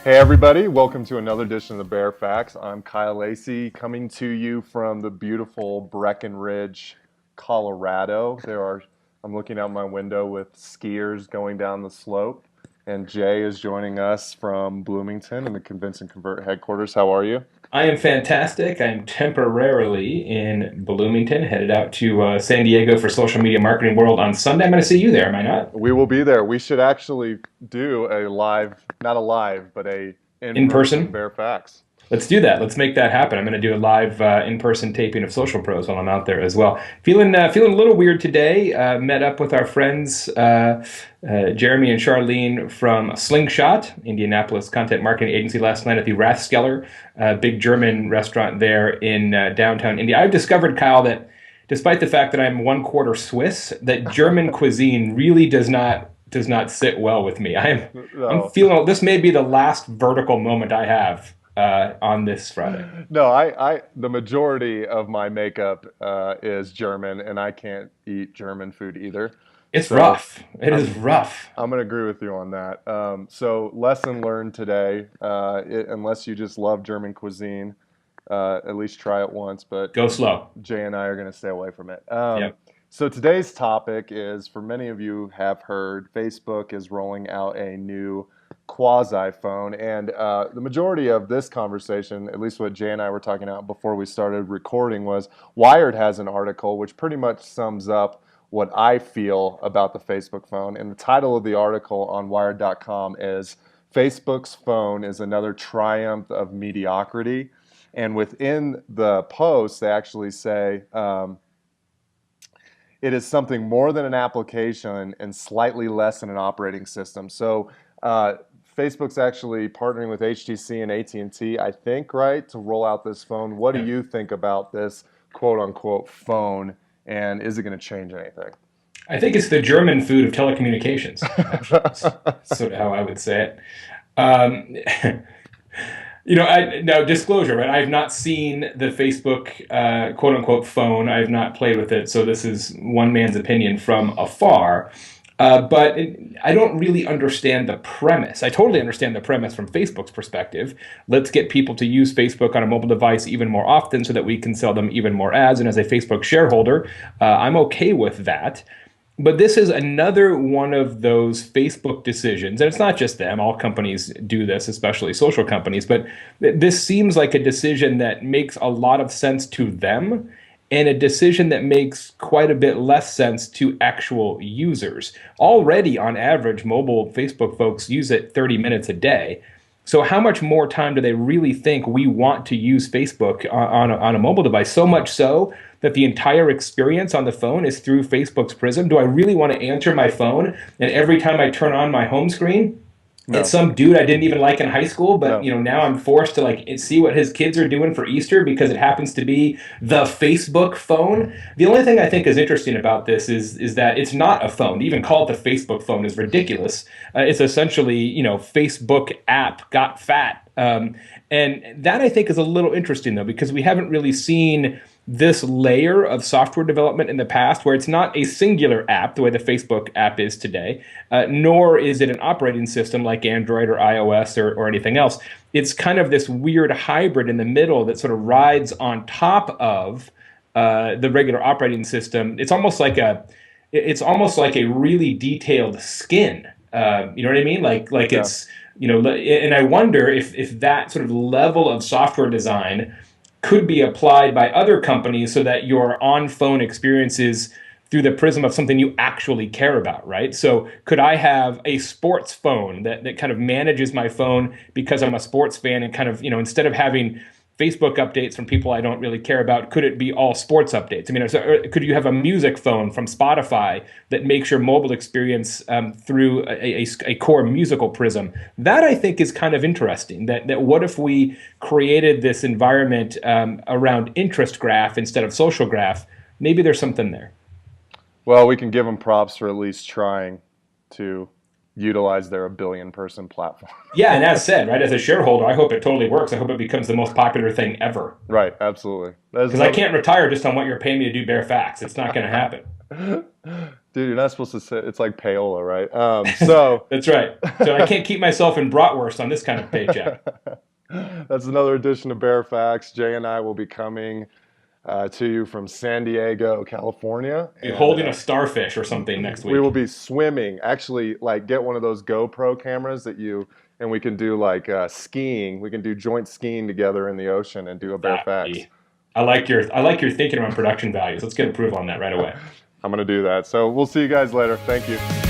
Hey everybody, welcome to another edition of the Bear Facts. I'm Kyle Lacey, coming to you from the beautiful Breckenridge, Colorado. I'm looking out my window with skiers going down the slope, and Jay is joining us from Bloomington in the Convince and Convert headquarters. How are you? I am fantastic. I'm temporarily in Bloomington, headed out to San Diego for Social Media Marketing World on Sunday. I'm going to see you there, am I not? We will be there. We should actually do a live, not a live, but a In in-person person? Bear Facts. Let's do that. Let's make that happen. I'm going to do a live in-person taping of Social Pros while I'm out there as well. Feeling a little weird today. Met up with our friends Jeremy and Charlene from Slingshot, Indianapolis content marketing agency, last night at the Rathskeller, big German restaurant there in downtown Indy. I've discovered, Kyle, that despite the fact that I'm one quarter Swiss, that German cuisine really does not sit well with me. I'm No. feeling this may be the last vertical moment I have on this Friday. No, I the majority of my makeup is German, and I can't eat German food either. It's So rough. It is I'm rough. I'm gonna agree with you on that. So lesson learned today: unless you just love German cuisine, at least try it once. But Go slow. Jay and I are gonna stay away from it. Yep. So today's topic is, for many of you have heard, Facebook is rolling out a new quasi phone, and the majority of this conversation, at least what Jay and I were talking about before we started recording, was Wired has an article which pretty much sums up what I feel about the Facebook phone. And the title of the article on Wired.com is "Facebook's Phone is Another Triumph of Mediocrity." And within the post, they actually say, it is something more than an application and slightly less than an operating system. So Facebook's actually partnering with HTC and AT&T, I think, right, to roll out this phone. What do Yeah. you think about this quote unquote phone, and is it going to change anything? I think it's the German food of telecommunications, actually. That's sort of how I would say it. Um, now disclosure, right? I have not seen the Facebook quote unquote phone. I have not played with it, so this is one man's opinion from afar. But I don't really understand the premise. I totally understand the premise from Facebook's perspective. Let's get people to use Facebook on a mobile device even more often so that we can sell them even more ads. And as a Facebook shareholder, I'm okay with that. But this is another one of those Facebook decisions, and it's not just them, all companies do this, especially social companies, but this seems like a decision that makes a lot of sense to them and a decision that makes quite a bit less sense to actual users. Already, on average, mobile Facebook folks use it 30 minutes a day. So how much more time do they really think we want to use Facebook on a mobile device? So much so that the entire experience on the phone is through Facebook's prism. Do I really want to answer my phone and every time I turn on my home screen, it's No, some dude I didn't even like in high school, but no. now I'm forced to see what his kids are doing for Easter because it happens to be the Facebook phone. The only thing I think is interesting about this is that it's not a phone. To even call it the Facebook phone is ridiculous. It's essentially Facebook app got fat, and that I think is a little interesting though because we haven't really seen this layer of software development in the past where it's not a singular app the way the Facebook app is today, nor is it an operating system like Android or iOS or anything else. It's kind of this weird hybrid in the middle that sort of rides on top of the regular operating system. It's almost like a really detailed skin. You know what I mean? Like Yeah. it's and I wonder if that sort of level of software design could be applied by other companies so that your on-phone experience is through the prism of something you actually care about, right? So could I have a sports phone that kind of manages my phone because I'm a sports fan and kind of, instead of having Facebook updates from people I don't really care about, could it be all sports updates? I mean, or could you have a music phone from Spotify that makes your mobile experience through a core musical prism? That I think is kind of interesting. That what if we created this environment around interest graph instead of social graph? Maybe there's something there. Well, we can give them props for at least trying to utilize their a billion person platform. Yeah, and as said, right, as a shareholder, I hope it totally works. I hope it becomes the most popular thing ever. Right, absolutely. There's Because I another. can't retire just on what you're paying me to do bare facts. It's not going to happen. Dude, you're not supposed to say it's like payola, right? So That's right. So I can't keep myself in bratwurst on this kind of paycheck. that's another edition of Bear Facts. Jay and I will be coming to you from San Diego, California, Be and holding a starfish or something next we will week. be swimming. Actually, like get one of those GoPro cameras and we can do like skiing. We can do joint skiing together in the ocean and do a Bear Facts. Exactly. I like your thinking around production values. Let's get approval on that right away. I'm gonna do that. So we'll see you guys later. Thank you.